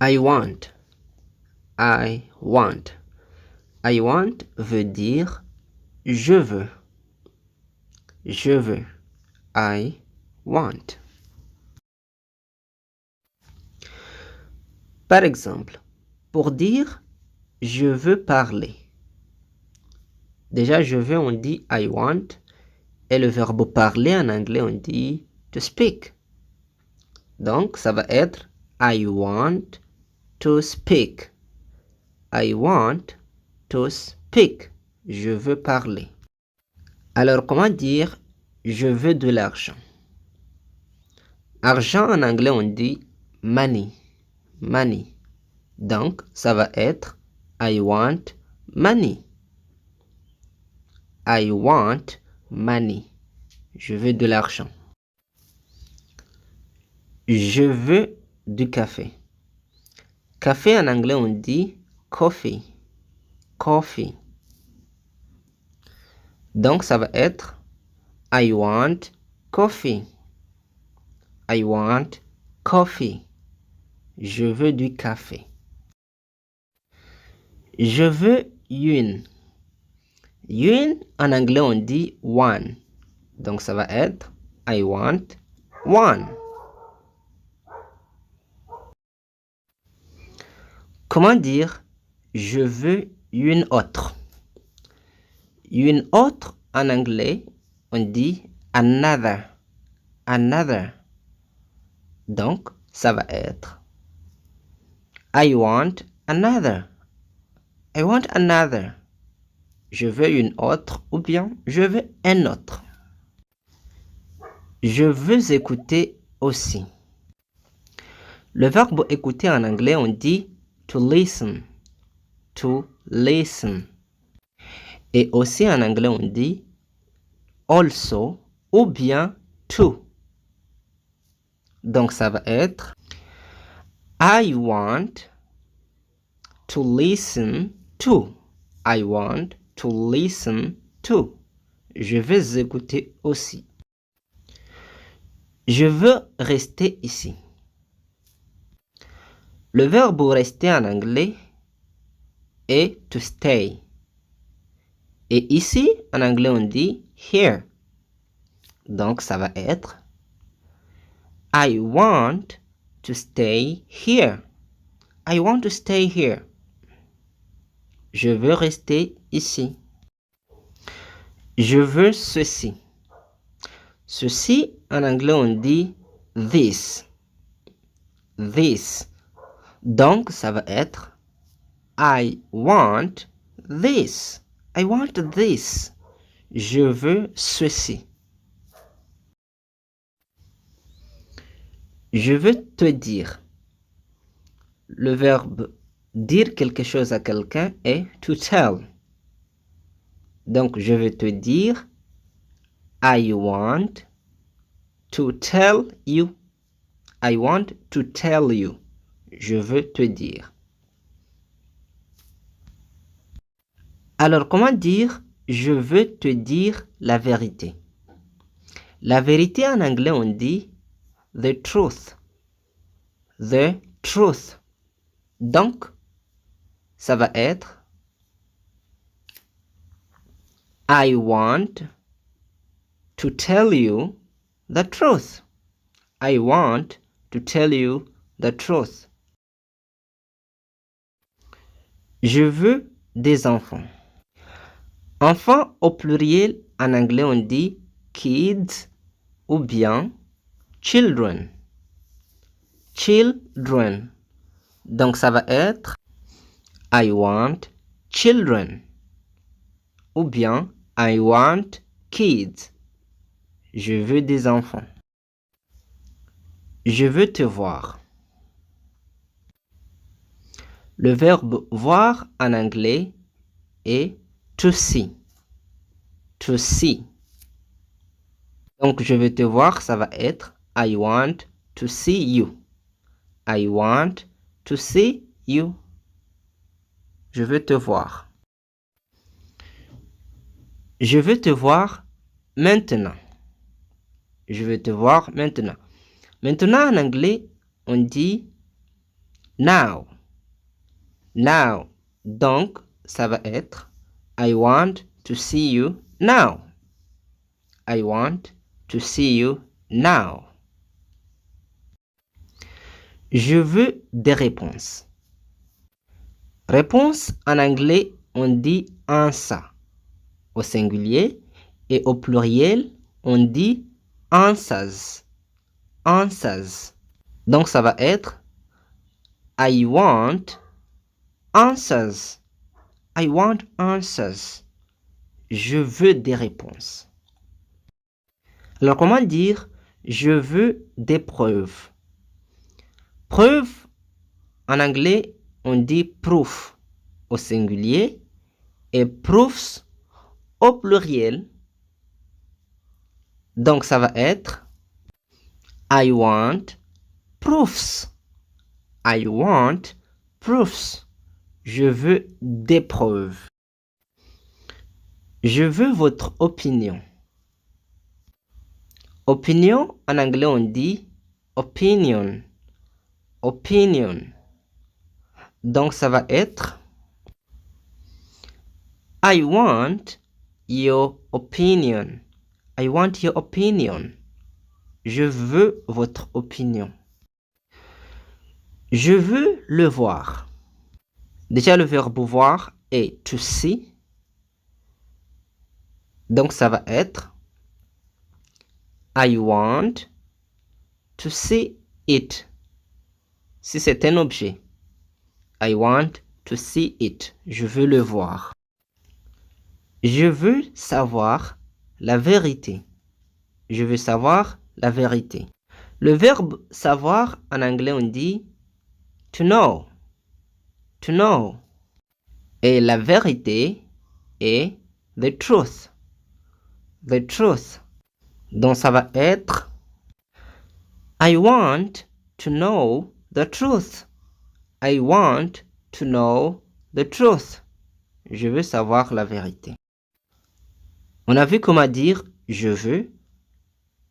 I want. I want. I want veut dire je veux. Je veux. I want. Par exemple, pour dire je veux parler. Déjà, je veux, on dit I want. Et le verbe parler en anglais, on dit to speak. Donc, ça va être I want to speak. I want to speak. Je veux parler. Alors, comment dire je veux de l'argent? Argent en anglais, on dit money. Money. Donc, ça va être I want money. I want money. Je veux de l'argent. Je veux du café. Café en anglais, on dit coffee. Coffee. Donc, ça va être I want coffee. I want coffee. Je veux du café. Je veux une. Une, en anglais, on dit one. Donc, ça va être I want one. Comment dire je veux une autre? Une autre, en anglais, on dit another. Another. Donc, ça va être I want another. I want another. Je veux une autre ou bien je veux un autre. Je veux écouter aussi. Le verbe écouter en anglais, on dit to listen. To listen. Et aussi en anglais, on dit also ou bien to. Donc, ça va être I want to listen to. I want to listen to. Je vais écouter aussi. Je veux rester ici. Le verbe rester en anglais est to stay. Et ici, en anglais, on dit here. Donc, ça va être I want to stay here. I want to stay here. Je veux rester ici. Je veux ceci. Ceci, en anglais, on dit this. This. Donc, ça va être I want this. I want this. Je veux ceci. Je veux te dire. Le verbe dire quelque chose à quelqu'un est to tell. Donc, je veux te dire I want to tell you. I want to tell you. Je veux te dire. Alors, comment dire je veux te dire la vérité? La vérité en anglais, on dit the truth. The truth. Donc, ça va être I want to tell you the truth. I want to tell you the truth. Je veux des enfants. Enfants au pluriel, en anglais, on dit kids ou bien children. Children. Donc, ça va être I want children. Ou bien I want kids. Je veux des enfants. Je veux te voir. Le verbe voir en anglais est to see. To see. Donc, je veux te voir, ça va être I want to see you. I want to see you. Je veux te voir. Je veux te voir maintenant. Je veux te voir maintenant. Maintenant, en anglais, on dit now. Now. Donc, ça va être I want to see you now. I want to see you now. Je veux des réponses. Réponse en anglais, on dit answer au singulier et au pluriel, on dit answers. Answers. Donc ça va être I want answers. I want answers. Je veux des réponses. Alors comment dire je veux des preuves? Preuve en anglais, on dit proof au singulier et proofs au pluriel. Donc ça va être I want proofs. I want proofs. Je veux des preuves. Je veux votre opinion. Opinion, en anglais, on dit opinion. Opinion. Donc, ça va être I want your opinion. I want your opinion. Je veux votre opinion. Je veux le voir. Déjà, le verbe voir est to see. Donc, ça va être I want to see it. Si c'est un objet. I want to see it. Je veux le voir. Je veux savoir la vérité. Je veux savoir la vérité. Le verbe savoir, en anglais, on dit to know. To know. Et la vérité est the truth. The truth. Donc ça va être I want to know the truth. I want to know the truth. Je veux savoir la vérité. On a vu comment dire je veux.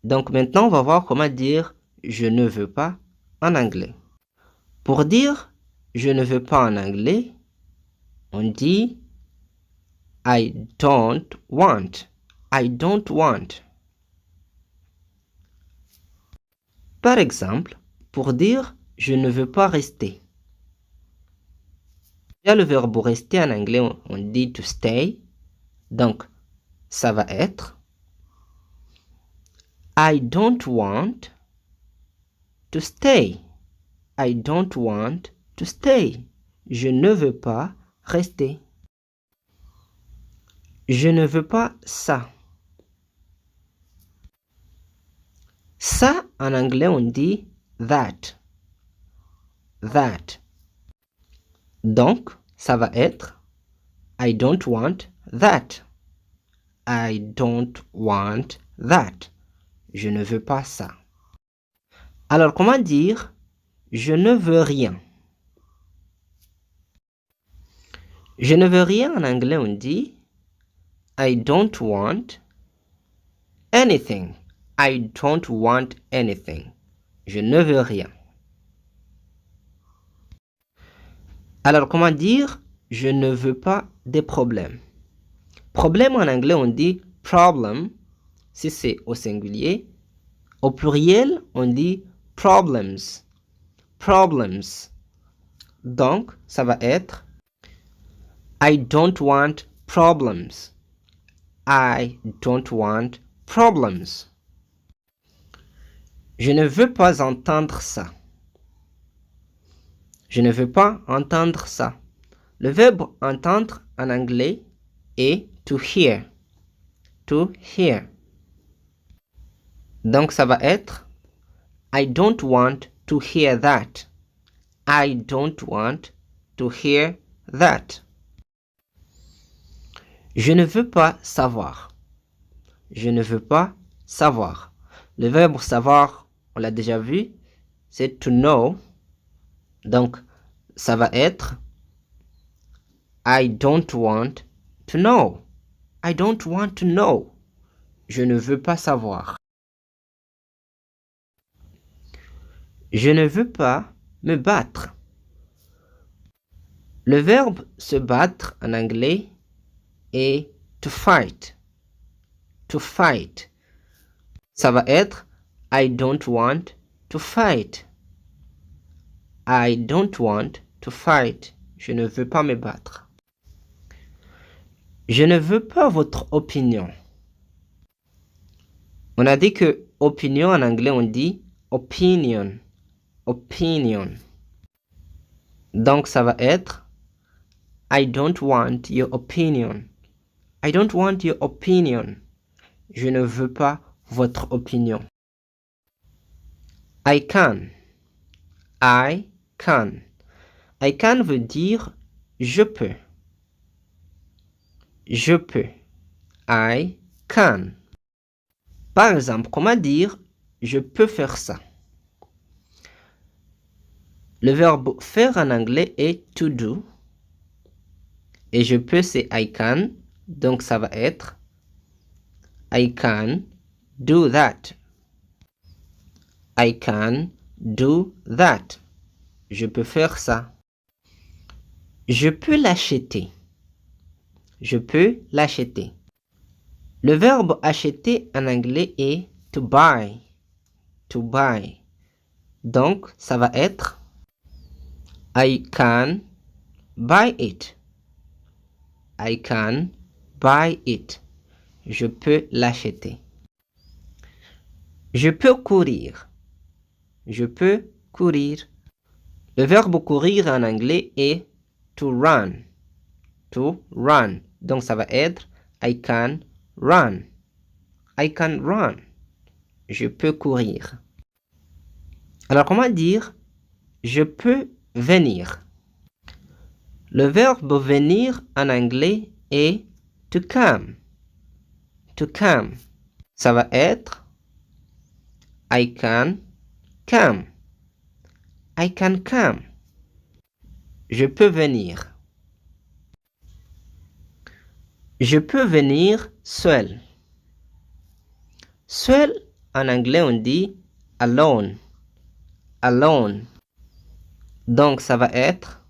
Donc maintenant, on va voir comment dire je ne veux pas en anglais. Pour dire je ne veux pas en anglais, on dit I don't want. I don't want. Par exemple, pour dire je ne veux pas rester. Il y a le verbe rester en anglais, on dit to stay. Donc, ça va être I don't want to stay. I don't want to stay. Je ne veux pas rester. Je ne veux pas ça. Ça, en anglais, on dit that. That. Donc, ça va être I don't want that. I don't want that. Je ne veux pas ça. Alors, comment dire je ne veux rien? Je ne veux rien en anglais, on dit I don't want anything. I don't want anything. Je ne veux rien. Alors, comment dire je ne veux pas des problèmes? Problème en anglais, on dit problem, si c'est au singulier. Au pluriel, on dit problems. Problems. Donc, ça va être I don't want problems. I don't want problems. Je ne veux pas entendre ça. Je ne veux pas entendre ça. Le verbe entendre en anglais est to hear. To hear. Donc ça va être I don't want to hear that. I don't want to hear that. Je ne veux pas savoir. Je ne veux pas savoir. Le verbe savoir, on l'a déjà vu, c'est to know. Donc, ça va être I don't want to know. I don't want to know. Je ne veux pas savoir. Je ne veux pas me battre. Le verbe se battre en anglais est to fight. To fight. Ça va être I don't want to fight. I don't want to fight. Je ne veux pas me battre. Je ne veux pas votre opinion. On a dit que opinion en anglais on dit opinion. Opinion. Donc ça va être I don't want your opinion. I don't want your opinion. Je ne veux pas votre opinion. I can. I can. I can veut dire je peux. Je peux. I can. Par exemple, comment dire je peux faire ça? Le verbe faire en anglais est to do. Et je peux c'est I can. Donc ça va être I can do that. I can do that. Je peux faire ça. Je peux l'acheter. Je peux l'acheter. Le verbe acheter en anglais est to buy. To buy. Donc, ça va être I can buy it. I can buy it. Je peux l'acheter. Je peux courir. Je peux courir. Le verbe courir en anglais est to run. To run. Donc, ça va être I can run. I can run. Je peux courir. Alors, comment dire je peux venir? Le verbe venir en anglais est to come. To come. Ça va être I can come. I can come. Je peux venir. Je peux venir seul. Seul, en anglais, on dit alone. Alone. Donc, ça va être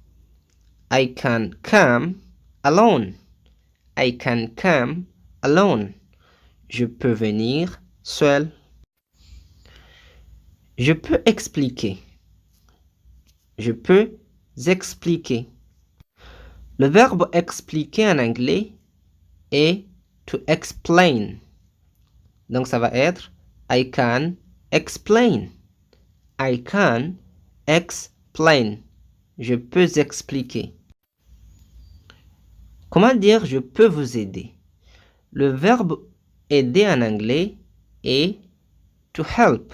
I can come alone. I can come alone. Je peux venir seul. Je peux expliquer. Je peux expliquer. Le verbe expliquer en anglais est to explain. Donc ça va être I can explain. I can explain. Je peux expliquer. Comment dire je peux vous aider? Le verbe aider en anglais est to help.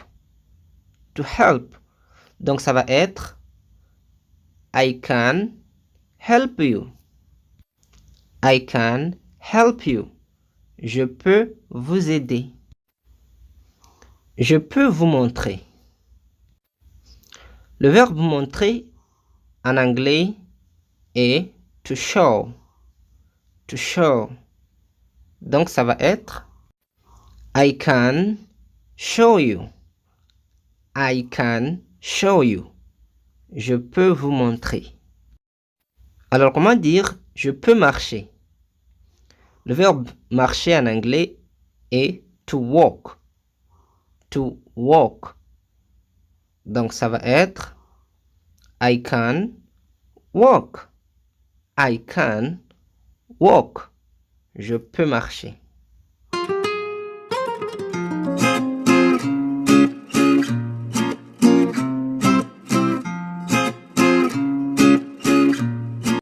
To help. Donc ça va être I can help you. I can help you. Je peux vous aider. Je peux vous montrer. Le verbe montrer en anglais est to show. To show. Donc ça va être I can show you. I can show you. Je peux vous montrer. Alors comment dire je peux marcher? Le verbe marcher en anglais est to walk. To walk. Donc ça va être I can walk. I can walk. Je peux marcher.